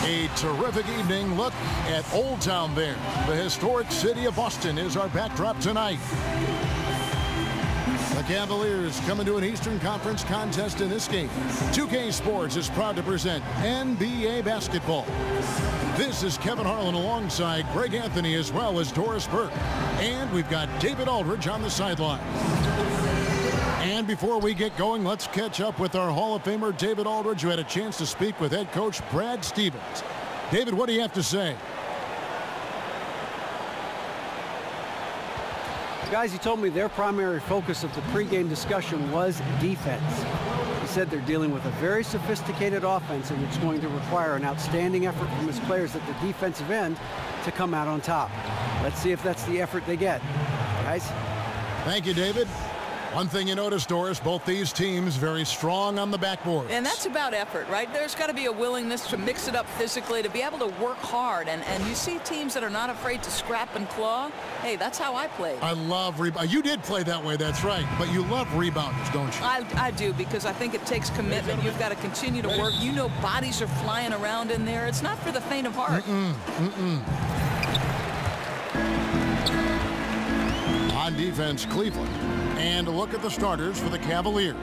A terrific evening. Look at Old Town there. The historic city of Boston is our backdrop tonight. The Cavaliers coming to an Eastern Conference contest in this game. 2K Sports is proud to present NBA basketball. This is Kevin Harlan alongside Greg Anthony as well as Doris Burke. And we've got David Aldridge on the sideline. And before we get going, let's catch up with our Hall of Famer David Aldridge, who had a chance to speak with head coach Brad Stevens. David, what do you have to say? Guys, he told me their primary focus of the pregame discussion was defense. He said they're dealing with a very sophisticated offense, and it's going to require an outstanding effort from his players at the defensive end to come out on top. Let's see if that's the effort they get. Guys? Thank you, David. One thing you notice, Doris, both these teams very strong on the backboard. And that's about effort, right? There's got to be a willingness to mix it up physically, to be able to work hard. And you see teams that are not afraid to scrap and claw. Hey, that's how I played. I love rebound. You did play that way, that's right. But you love rebounders, don't you? I do, because I think it takes commitment. You've got to continue to work. You know, bodies are flying around in there. It's not for the faint of heart. On defense, Cleveland. And look at the starters for the Cavaliers.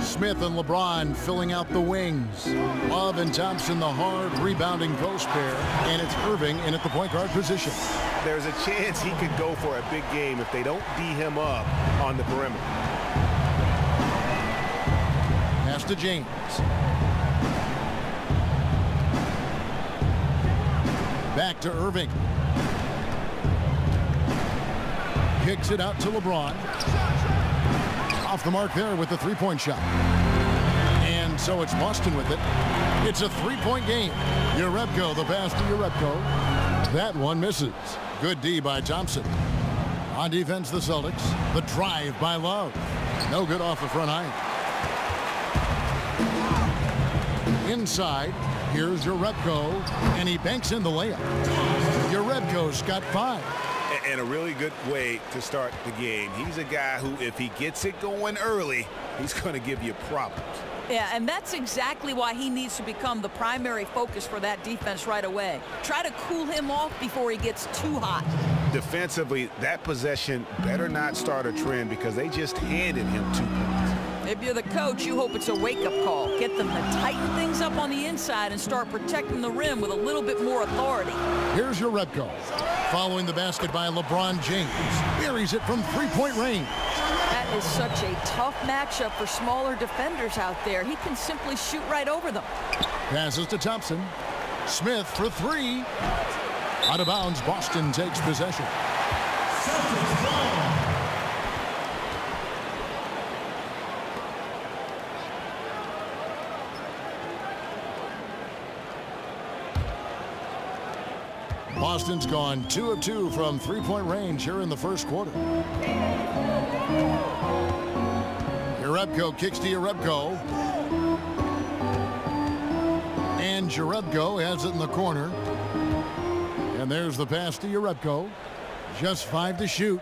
Smith and LeBron filling out the wings. Love and Thompson, the hard rebounding post pair. And it's Irving in at the point guard position. There's a chance he could go for a big game if they don't D him up on the perimeter. Pass to James. Back to Irving. Kicks it out to LeBron. Off the mark there with the three-point shot. And so it's Boston with it. It's a three-point game. Jerebko, the pass to Jerebko. That one misses. Good D by Thompson. On defense, the Celtics. The drive by Love. No good off the front iron. Inside, here's Jerebko, and he banks in the layup. Jerebko's got 5. And a really good way to start the game. He's a guy who, if he gets it going early, he's going to give you problems. Yeah, and that's exactly why he needs to become the primary focus for that defense right away. Try to cool him off before he gets too hot. Defensively, that possession better not start a trend because they just handed him 2 points. If you're the coach, you hope it's a wake-up call. Get them to tighten things up on the inside and start protecting the rim with a little bit more authority. Here's Jerebko. Following the basket by LeBron James. Buries it from three-point range. That is such a tough matchup for smaller defenders out there. He can simply shoot right over them. Passes to Thompson. Smith for 3. Out of bounds, Boston takes possession. Boston's gone 2 of 2 from three-point range here in the first quarter. Jerebko kicks to Jerebko. And Jerebko has it in the corner. And there's the pass to Jerebko. Just 5 to shoot.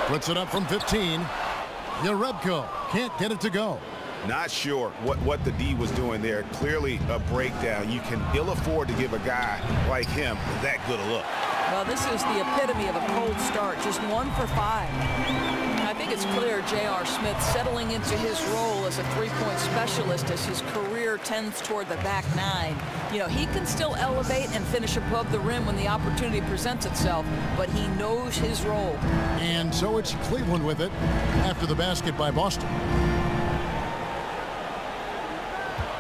Puts it up from 15. Jerebko can't get it to go. Not sure what the D was doing there. Clearly a breakdown. You can ill afford to give a guy like him that good a look. Well, this is the epitome of a cold start. Just 1 for 5. I think it's clear J.R. Smith settling into his role as a three-point specialist as his career tends toward the back 9. You know, he can still elevate and finish above the rim when the opportunity presents itself, but he knows his role. And so it's Cleveland with it after the basket by Boston.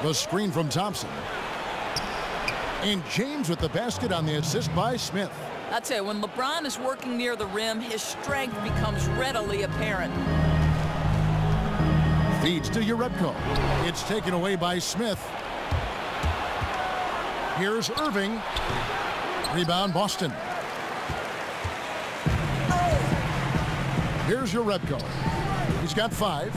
The screen from Thompson. And James with the basket on the assist by Smith. I'll tell you, when LeBron is working near the rim, his strength becomes readily apparent. Feeds to Jerebko. It's taken away by Smith. Here's Irving. Rebound, Boston. Here's Jerebko. He's got 5.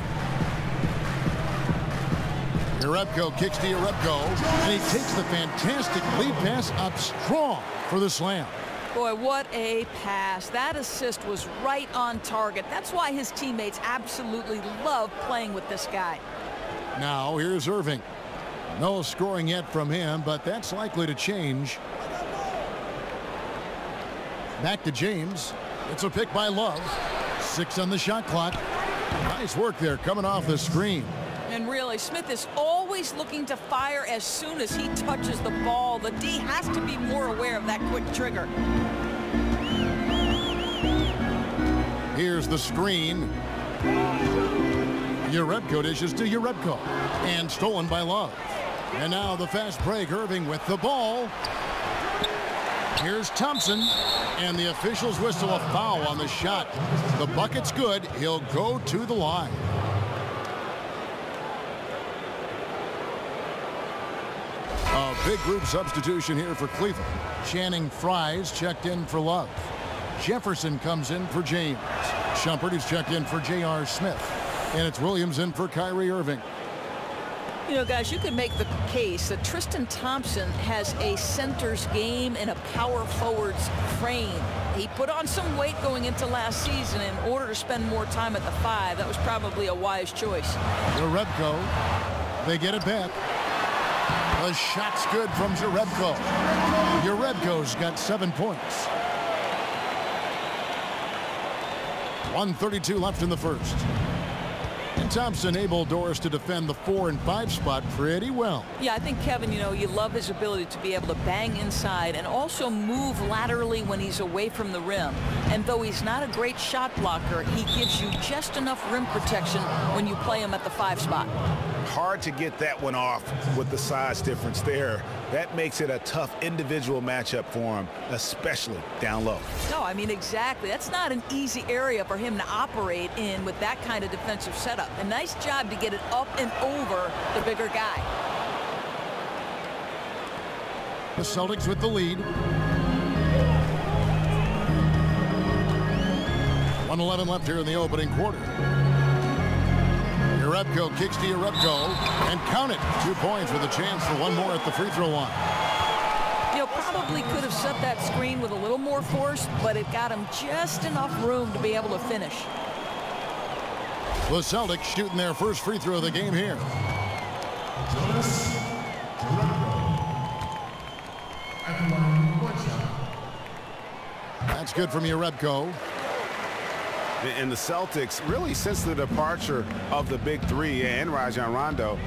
Jerebko kicks to Jerebko, and he takes the fantastic lead pass up strong for the slam. Boy, what a pass. That assist was right on target. That's why his teammates absolutely love playing with this guy. Now here's Irving. No scoring yet from him, but that's likely to change. Back to James. It's a pick by Love. 6 on the shot clock. Nice work there coming off the screen. And really, Smith is always looking to fire as soon as he touches the ball. The D has to be more aware of that quick trigger. Here's the screen. Jerebko dishes to Jerebko. And stolen by Love. And now the fast break. Irving with the ball. Here's Thompson. And the officials whistle a foul on the shot. The bucket's good. He'll go to the line. A big group substitution here for Cleveland. Channing Frye's checked in for Love. Jefferson comes in for James. Shumpert is checked in for J.R. Smith. And it's Williams in for Kyrie Irving. You know, guys, you can make the case that Tristan Thompson has a center's game and a power forward's frame. He put on some weight going into last season in order to spend more time at the 5. That was probably a wise choice. Jerebko, they get it back. The shot's good from Jerebko. Jerebko's got 7 points. 1:32 left in the first. And Thompson able, Doris, to defend the 4 and 5 spot pretty well. Yeah, I think, Kevin, you know, you love his ability to be able to bang inside and also move laterally when he's away from the rim. And though he's not a great shot blocker, he gives you just enough rim protection when you play him at the 5 spot. Hard to get that one off with the size difference there. That makes it a tough individual matchup for him, especially down low. No, I mean, exactly. That's not an easy area for him to operate in with that kind of defensive setup. A nice job to get it up and over the bigger guy. The Celtics with the lead. 1:11 left here in the opening quarter. Jerebko kicks to Jerebko and count it. 2 points with a chance for one more at the free throw line. You know, probably could have set that screen with a little more force, but it got him just enough room to be able to finish. The Celtics shooting their first free throw of the game here. That's good from Jerebko. And the Celtics, really since the departure of the big 3 and Rajon Rondo,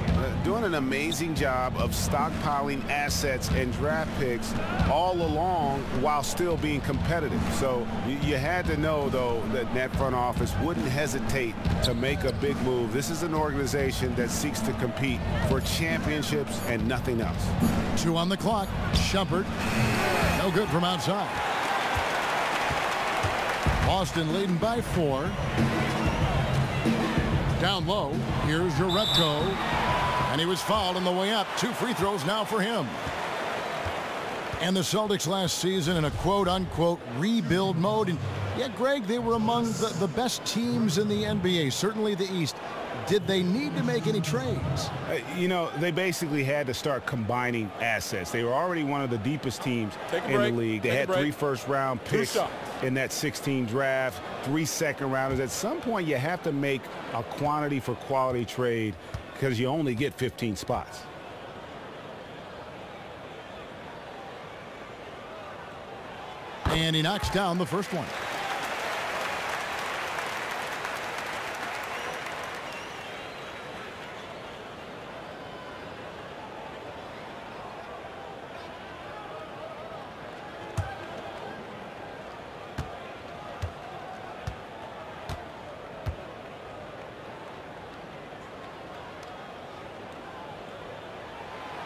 doing an amazing job of stockpiling assets and draft picks all along while still being competitive. So you had to know, though, that that front office wouldn't hesitate to make a big move. This is an organization that seeks to compete for championships and nothing else. 2 on the clock. Shumpert, no good from outside. Boston leading by 4. Down low, here's Jerebko. And he was fouled on the way up. 2 free throws now for him. And the Celtics last season in a quote-unquote rebuild mode. And yet, Greg, they were among the best teams in the NBA, certainly the East. Did they need to make any trades? You know, they basically had to start combining assets. They were already one of the deepest teams in the league. They had 3 first-round picks in that 16 draft, 3 second-rounders. At some point, you have to make a quantity for quality trade because you only get 15 spots. And he knocks down the first one.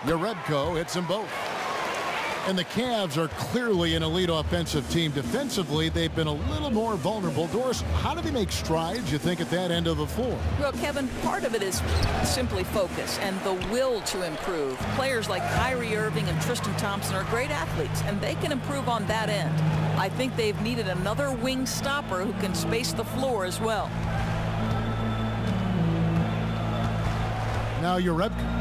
Jerebko hits them both. And the Cavs are clearly an elite offensive team. Defensively, they've been a little more vulnerable. Doris, how do they make strides, you think, at that end of the floor? Well, Kevin, part of it is simply focus and the will to improve. Players like Kyrie Irving and Tristan Thompson are great athletes, and they can improve on that end. I think they've needed another wing stopper who can space the floor as well. Now Jerebko.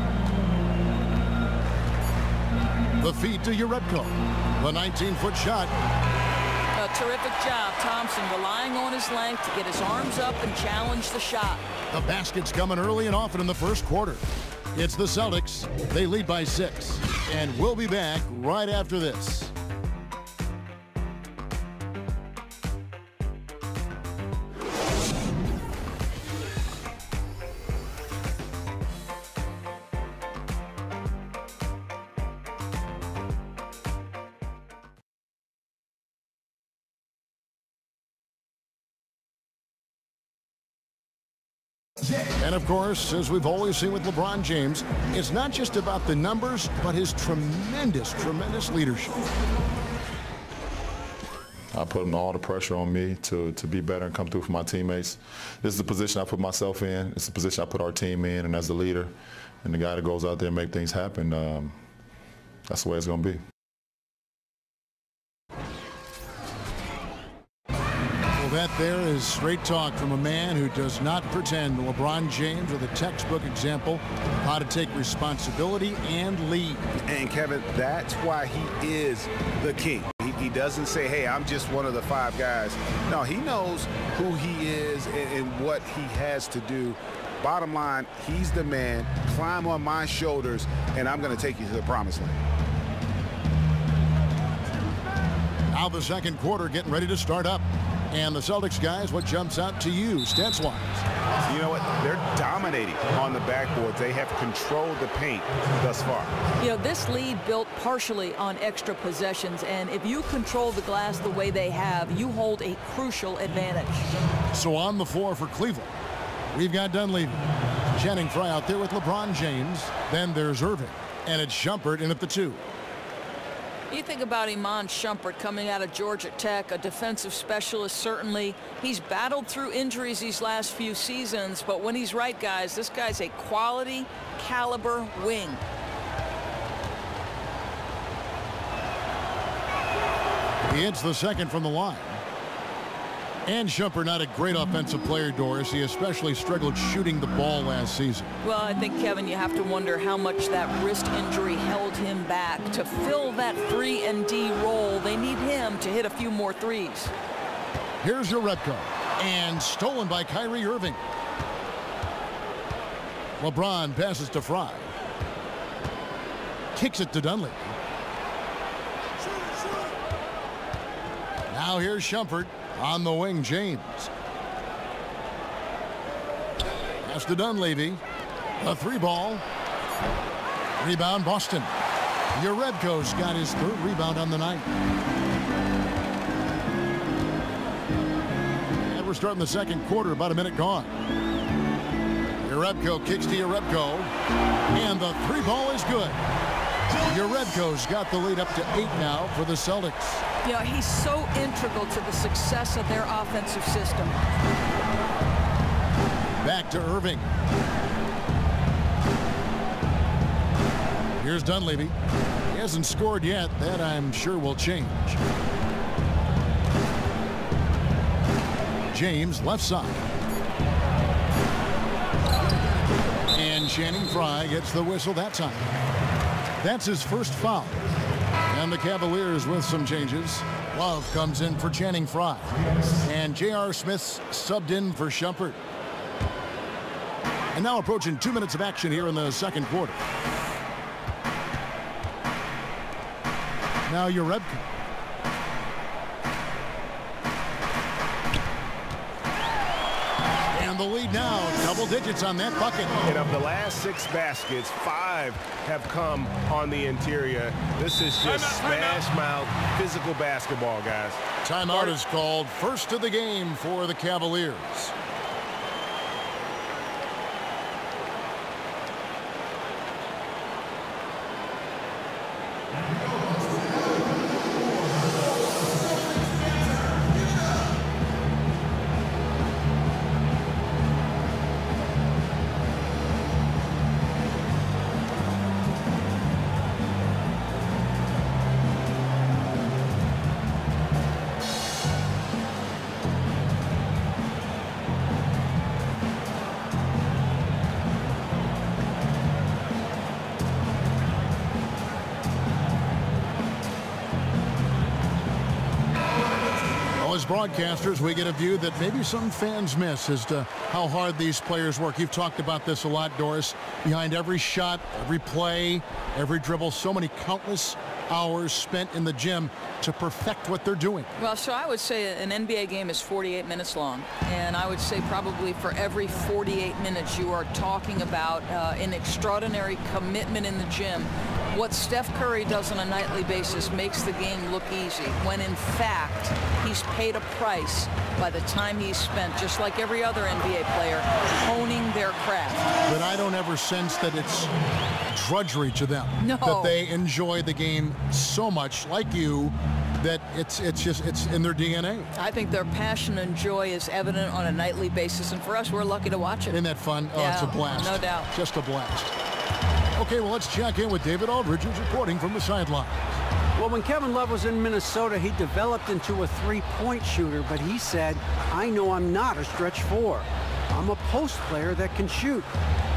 The feed to Jerebko. The 19-foot shot. A terrific job. Thompson relying on his length to get his arms up and challenge the shot. The basket's coming early and often in the first quarter. It's the Celtics. They lead by 6. And we'll be back right after this. And of course, as we've always seen with LeBron James, it's not just about the numbers, but his tremendous leadership. I put all the pressure on me to be better and come through for my teammates. This is the position I put myself in. It's the position I put our team in, and as the leader and the guy that goes out there and make things happen, that's the way it's going to be. Well, that there is straight talk from a man who does not pretend. LeBron James with a textbook example of how to take responsibility and lead. And Kevin, that's why he is the king. He doesn't say, hey, I'm just one of the 5 guys. No, he knows who he is and what he has to do. Bottom line, he's the man. Climb on my shoulders, and I'm going to take you to the promised land. Now the second quarter getting ready to start up. And the Celtics guys, what jumps out to you stats-wise? You know what? They're dominating on the backboards. They have controlled the paint thus far. You know, this lead built partially on extra possessions, and if you control the glass the way they have, you hold a crucial advantage. So on the floor for Cleveland, we've got Dunleavy. Channing Frye out there with LeBron James. Then there's Irving, and it's Shumpert in at the 2. You think about Iman Shumpert coming out of Georgia Tech, a defensive specialist certainly. He's battled through injuries these last few seasons, but when he's right, guys, this guy's a quality caliber wing. He hits the second from the line. And Shumpert not a great offensive player, Doris. He especially struggled shooting the ball last season. Well, I think, Kevin, you have to wonder how much that wrist injury held him back. To fill that 3-and-D role, they need him to hit a few more threes. Here's Jerebko. And stolen by Kyrie Irving. LeBron passes to Frye. Kicks it to Dunleavy. Now here's Shumpert. On the wing, James. Pass to Dunleavy. A 3-ball. Rebound, Boston. Jerebko's got his 3rd rebound on the night. And we're starting the second quarter, about a minute gone. Jerebko kicks to Jerebko. And the 3-ball is good. Jerebko's got the lead up to 8 now for the Celtics. You know, he's so integral to the success of their offensive system. Back to Irving. Here's Dunleavy. He hasn't scored yet. That, I'm sure, will change. James, left side. And Channing Frye gets the whistle that time. That's his first foul. And the Cavaliers with some changes. Love comes in for Channing Frye. And J.R. Smith's subbed in for Shumpert. And now approaching 2 minutes of action here in the second quarter. Now Jerebko. And the lead now, double digits on that bucket. And of the last 6 baskets, 5 have come on the interior. This is just smash mouth physical basketball, guys. Timeout is called. First of the game for the Cavaliers. as broadcasters, we get a view that maybe some fans miss as to how hard these players work. You've talked about this a lot, Doris. Behind every shot, every play, every dribble, so many countless hours spent in the gym to perfect what they're doing. Well, so I would say an NBA game is 48 minutes long, and I would say probably for every 48 minutes you are talking about an extraordinary commitment in the gym. What Steph Curry does on a nightly basis makes the game look easy, when in fact he's paid a price by the time he's spent, just like every other NBA player, honing their craft. But I don't ever sense that it's drudgery to them. No. That they enjoy the game so much, like you, that it's in their DNA. I think their passion and joy is evident on a nightly basis, and for us, we're lucky to watch it. Isn't that fun? Oh, yeah, it's a blast. no doubt. Just a blast. Okay, well, let's check in with David Aldridge, who's reporting from the sideline. Well, when Kevin Love was in Minnesota, he developed into a three-point shooter, but he said, I know I'm not a stretch four. I'm a post player that can shoot.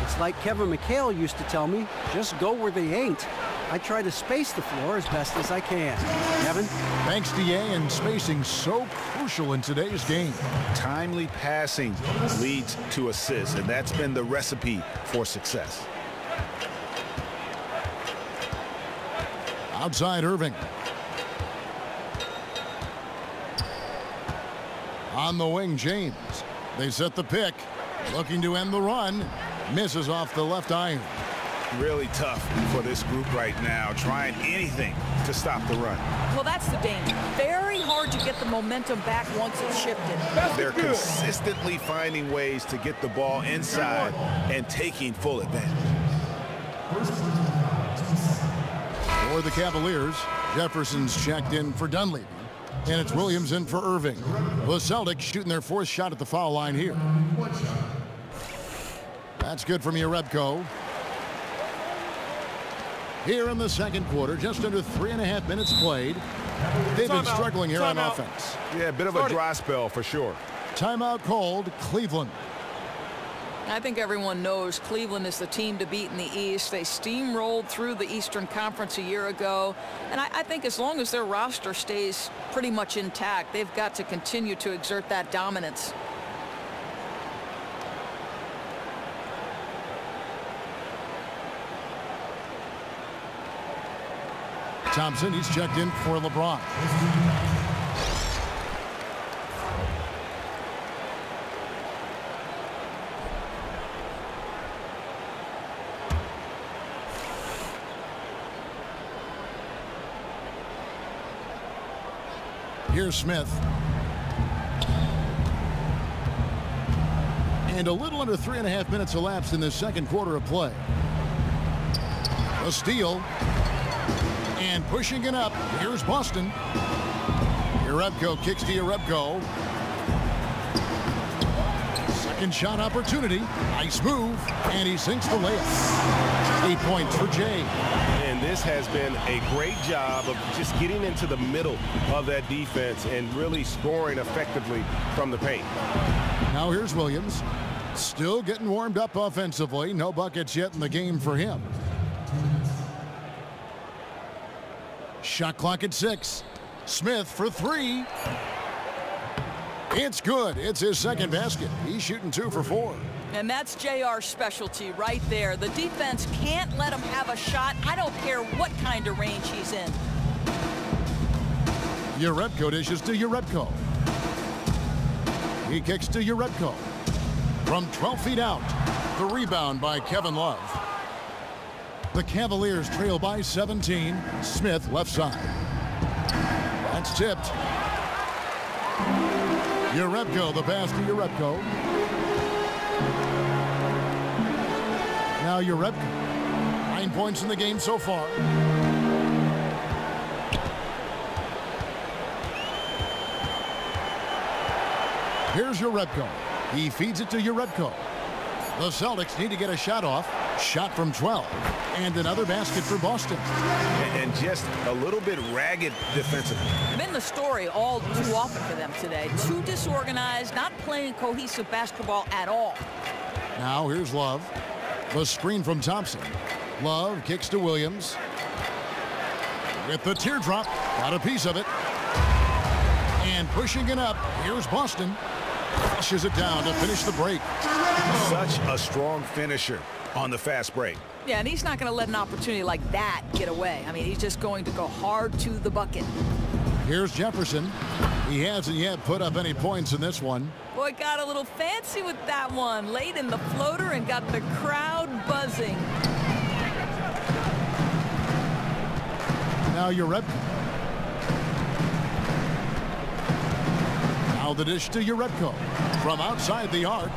It's like Kevin McHale used to tell me, just go where they ain't. I try to space the floor as best as I can. Kevin? Thanks, DA, and spacing so crucial in today's game. Timely passing leads to assists, and that's been the recipe for success. Outside Irving. On the wing, James. They set the pick. Looking to end the run. Misses off the left iron. Really tough for this group right now, trying anything to stop the run. Well, that's the danger. Very hard to get the momentum back once it's shifted. They're consistently finding ways to get the ball inside and taking full advantage. For the Cavaliers, Jefferson's checked in for Dunleavy, and it's Williams in for Irving. The Celtics shooting their fourth shot at the foul line here. That's good from Jerebko. Here in the second quarter, just under 3.5 minutes played. They've been struggling here on offense. Yeah, a bit of a dry spell for sure. Timeout called, Cleveland. I think everyone knows Cleveland is the team to beat in the East. They steamrolled through the Eastern Conference a year ago. And I think as long as their roster stays pretty much intact, they've got to continue to exert that dominance. Thompson, he's checked in for LeBron. Here's Smith. And a little under 3.5 minutes elapsed in the second quarter of play. A steal. And pushing it up, here's Boston. Jerebko kicks to Jerebko. Second shot opportunity. Nice move. And he sinks the layup. 8 points for Jay. And this has been a great job of just getting into the middle of that defense and really scoring effectively from the paint. Now here's Williams. Still getting warmed up offensively. No buckets yet in the game for him. Shot clock at 6. Smith for 3. It's good. It's his second basket. He's shooting 2 for 4. And that's JR's specialty right there. The defense can't let him have a shot. I don't care what kind of range he's in. Jerebko dishes to Jerebko. He kicks to Jerebko. From 12 feet out. The rebound by Kevin Love. The Cavaliers trail by 17. Smith left side. That's tipped. Jerebko, the pass to Jerebko. Now Jerebko. 9 points in the game so far. Here's Jerebko. He feeds it to Jerebko. The Celtics need to get a shot off. Shot from 12. And another basket for Boston. And just a little bit ragged defensively. Been the story all too often for them today. Too disorganized, not playing cohesive basketball at all. Now here's Love. The screen from Thompson. Love kicks to Williams. With the teardrop. Got a piece of it. And pushing it up, here's Boston. Flushes it down to finish the break. Such a strong finisher on the fast break. Yeah, and he's not going to let an opportunity like that get away. I mean, he's just going to go hard to the bucket. Here's Jefferson. He hasn't yet put up any points in this one. Boy, got a little fancy with that one. Late in the floater and got the crowd buzzing. Now Jerebko. Now the dish to Jerebko. From outside the arc,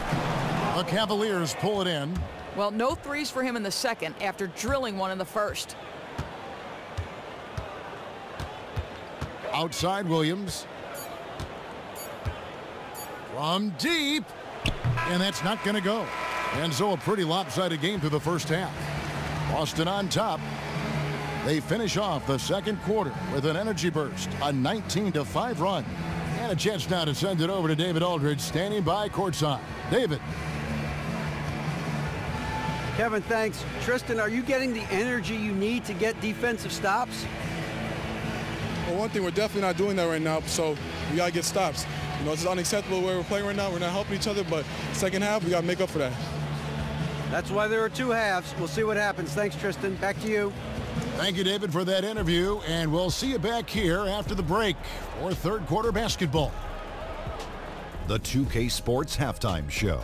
the Cavaliers pull it in. Well, no threes for him in the second after drilling one in the first. Outside Williams. From deep. And that's not going to go. And so a pretty lopsided game through the first half. Boston on top. They finish off the second quarter with an energy burst, a 19-5 run. And a chance now to send it over to David Aldridge, standing by courtside. David. Kevin, thanks. Tristan, are you getting the energy you need to get defensive stops? Well, one thing, we're definitely not doing that right now, so we got to get stops. You know, it's unacceptable the way we're playing right now. We're not helping each other, but second half, we got to make up for that. That's why there are two halves. We'll see what happens. Thanks, Tristan. Back to you. Thank you, David, for that interview, and we'll see you back here after the break for third quarter basketball. The 2K Sports Halftime Show.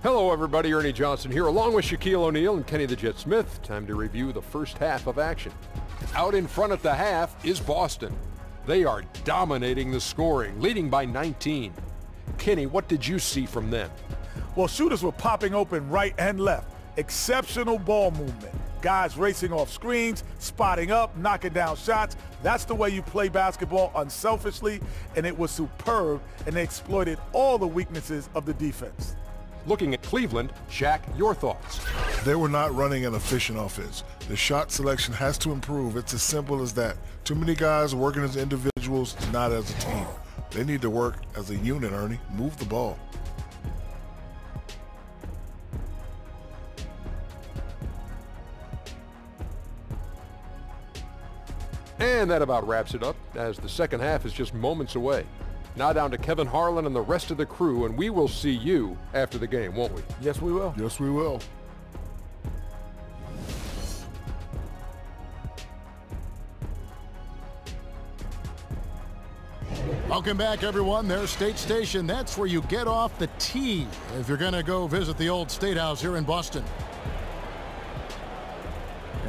Hello, everybody. Ernie Johnson here, along with Shaquille O'Neal and Kenny the Jet Smith. Time to review the first half of action. Out in front at the half is Boston. They are dominating the scoring, leading by 19. Kenny, what did you see from them? Well, shooters were popping open right and left. Exceptional ball movement. Guys racing off screens, spotting up, knocking down shots. That's the way you play basketball unselfishly, and it was superb, and they exploited all the weaknesses of the defense. Looking at Cleveland, Shaq, your thoughts? They were not running an efficient offense. The shot selection has to improve. It's as simple as that. Too many guys working as individuals, not as a team. They need to work as a unit, Ernie. Move the ball. And that about wraps it up, as the second half is just moments away. Now down to Kevin Harlan and the rest of the crew, and we will see you after the game, won't we? Yes, we will. Yes, we will. Welcome back, everyone. There's State Station. That's where you get off the T if you're going to go visit the old State House here in Boston.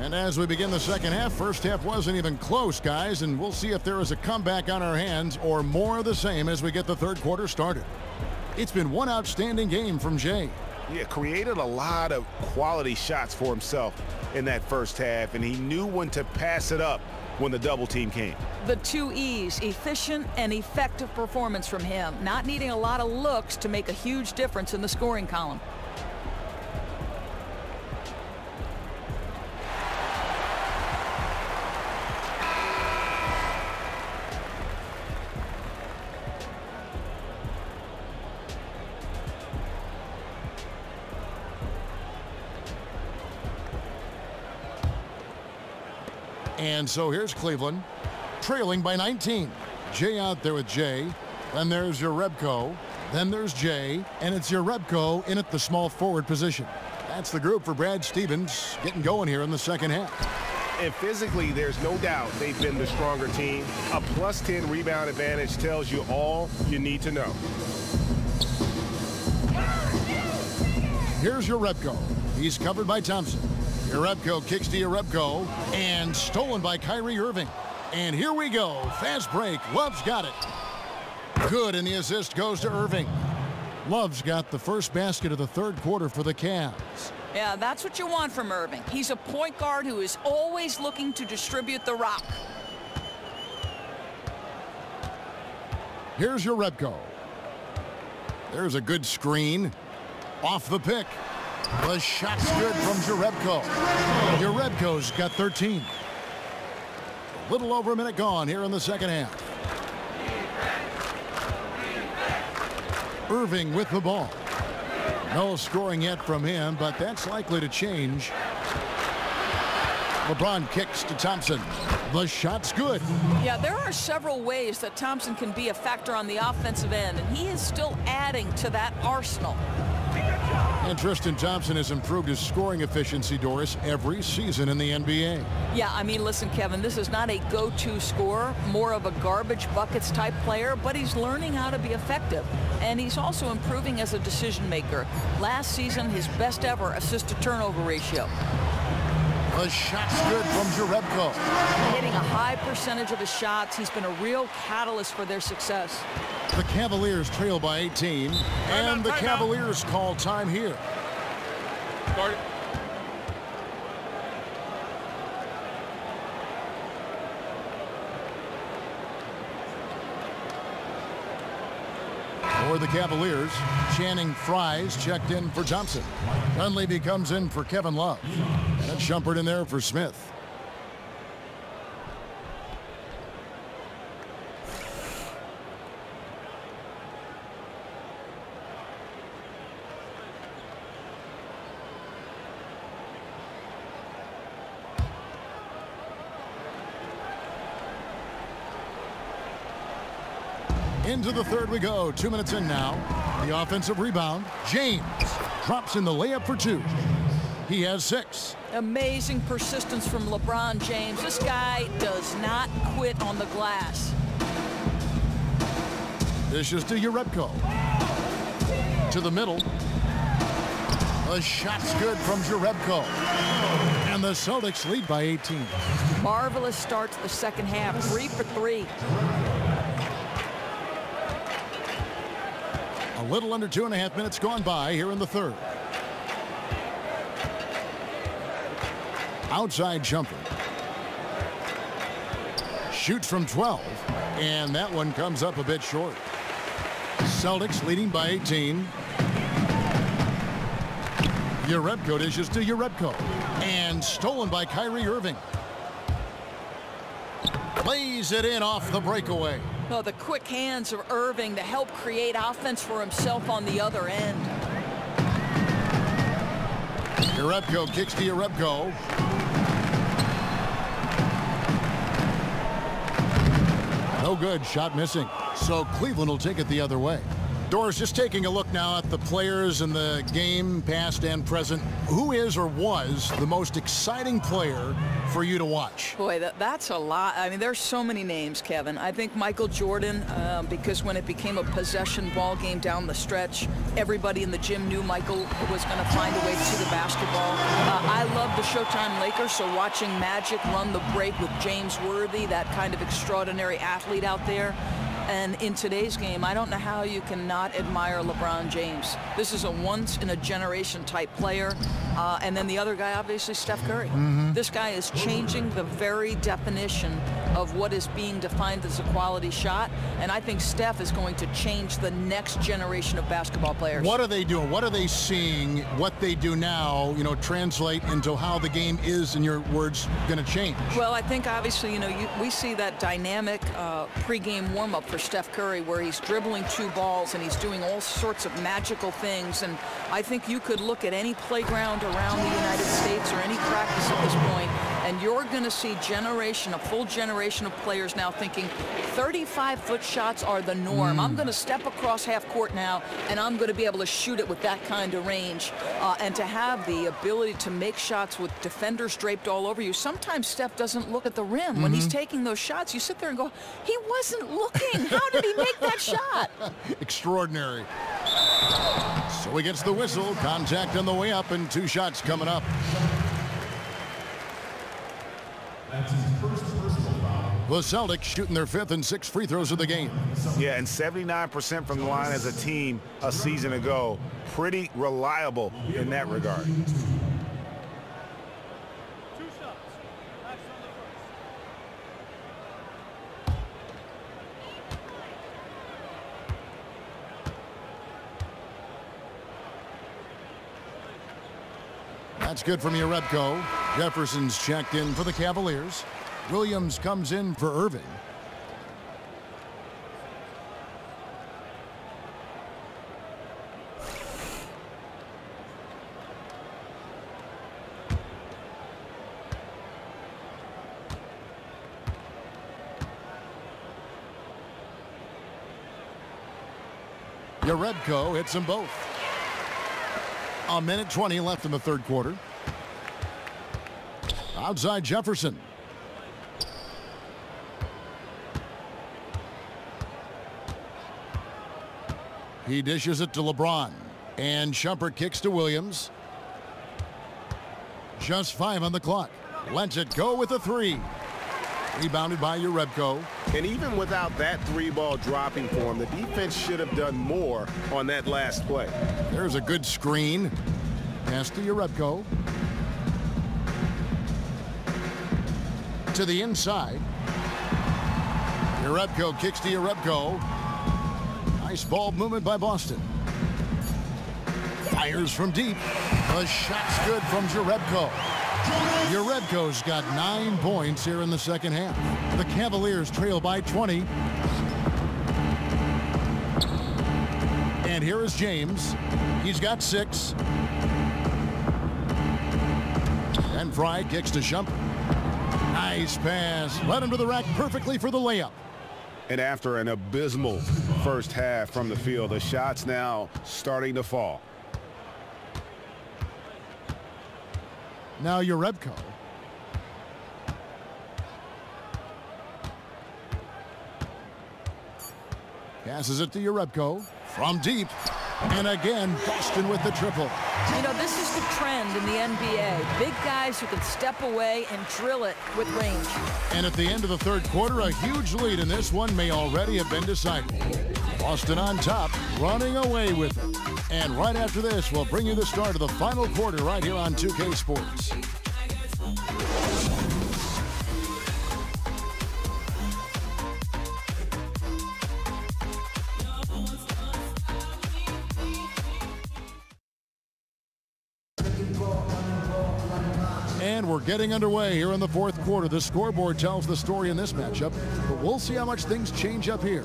And as we begin the second half, first half wasn't even close, guys, and we'll see if there is a comeback on our hands or more of the same as we get the third quarter started. It's been one outstanding game from Jay. Yeah, created a lot of quality shots for himself in that first half, and he knew when to pass it up when the double team came. The two E's, efficient and effective performance from him, not needing a lot of looks to make a huge difference in the scoring column. And so here's Cleveland, trailing by 19. Jay out there with Jay. Then there's Jerebko. Then there's Jay. And it's Jerebko in at the small forward position. That's the group for Brad Stevens getting going here in the second half. And physically, there's no doubt they've been the stronger team. A plus 10 rebound advantage tells you all you need to know. Here's Jerebko. He's covered by Thompson. Jerebko kicks to Jerebko and stolen by Kyrie Irving. And here we go. Fast break. Love's got it. Good, and the assist goes to Irving. Love's got the first basket of the third quarter for the Cavs. Yeah, that's what you want from Irving. He's a point guard who is always looking to distribute the rock. Here's Jerebko. There's a good screen. Off the pick. The shot's good from Jerebko. Jerebko's got 13. A little over a minute gone here in the second half. Irving with the ball. No scoring yet from him, but that's likely to change. LeBron kicks to Thompson. The shot's good. Yeah, there are several ways that Thompson can be a factor on the offensive end, and he is still adding to that arsenal. And Tristan Thompson has improved his scoring efficiency, Doris, every season in the NBA. Yeah, I mean, listen, Kevin, this is not a go-to scorer, more of a garbage buckets type player, but he's learning how to be effective. And he's also improving as a decision maker. Last season, his best ever assist-to-turnover ratio. The shot's good from Jerebko. Hitting a high percentage of his shots. He's been a real catalyst for their success. The Cavaliers trail by 18, and the Cavaliers call time here. Start it. For the Cavaliers, Channing Frye's checked in for Thompson. Dunleavy comes in for Kevin Love. And Shumpert in there for Smith. Into the third we go. 2 minutes in now. The offensive rebound. James drops in the layup for 2. He has 6. Amazing persistence from LeBron James. This guy does not quit on the glass. Dishes to Jerebko. To the middle. The shot's good from Jerebko. And the Celtics lead by 18. Marvelous start to the second half. 3 for 3. A little under 2.5 minutes gone by here in the third. Outside jumper. Shoots from 12. And that one comes up a bit short. Celtics leading by 18. Jerebko dishes to Jerebko. And stolen by Kyrie Irving. Lays it in off the breakaway. Oh, the quick hands of Irving to help create offense for himself on the other end. Jerebko kicks to Jerebko. No good. Shot missing. So Cleveland will take it the other way. Doris, just taking a look now at the players in the game, past and present. Who is or was the most exciting player for you to watch? Boy, that's a lot. I mean, there's so many names, Kevin. I think Michael Jordan, because when it became a possession ball game down the stretch, everybody in the gym knew Michael was going to find a way to the basketball. I love the Showtime Lakers, so watching Magic run the break with James Worthy, that kind of extraordinary athlete out there. And in today's game, I don't know how you can not admire LeBron James. This is a once-in-a-generation type player. And then the other guy, obviously, Steph Curry. This guy is changing the very definition of what is being defined as a quality shot. And I think Steph is going to change the next generation of basketball players. What are they doing? What are they seeing? What they do now, translate into how the game is, in your words, going to change? Well, I think, obviously, we see that dynamic pregame warm-up for Steph Curry where he's dribbling 2 balls and he's doing all sorts of magical things. And I think you could look at any playground around the United States or any practice at this point, and you're going to see a full generation of players now thinking 35-foot shots are the norm. I'm going to step across half court now, and I'm going to be able to shoot it with that kind of range. And to have the ability to make shots with defenders draped all over you. Sometimes Steph doesn't look at the rim. When he's taking those shots, you sit there and go, he wasn't looking. How did he make that shot? Extraordinary. So he gets the whistle. Contact on the way up, and 2 shots coming up. That's his first personal foul. The Celtics shooting their 5th and 6th free throws of the game. Yeah, and 79% from the line as a team a season ago. Pretty reliable in that regard. That's good from Jerebko. Jefferson's checked in for the Cavaliers. Williams comes in for Irving. Jerebko hits them both. A minute 20 left in the third quarter. Outside Jefferson. He dishes it to LeBron. And Shumpert kicks to Williams. Just 5 on the clock. Lets it go with a 3. Rebounded by Jerebko. And even without that 3-ball dropping for him, the defense should have done more on that last play. There's a good screen. Pass to Jerebko. To the inside. Jerebko kicks to Jerebko. Nice ball movement by Boston. Fires from deep. The shot's good from Jerebko. Jerebko's got 9 points here in the second half. The Cavaliers trail by 20. And here is James. He's got 6. And Fry kicks to Shumpert. Nice pass. Led him to the rack perfectly for the layup. And after an abysmal first half from the field, the shots now starting to fall. Now Jerebko. Passes it to Jerebko from deep. And again, Boston with the triple. You know, this is the trend in the NBA. Big guys who can step away and drill it with range. And at the end of the third quarter, a huge lead in this one may already have been decided. Boston on top, running away with it. And right after this, we'll bring you the start of the final quarter right here on 2K Sports. And we're getting underway here in the fourth quarter. The scoreboard tells the story in this matchup, but we'll see how much things change up here.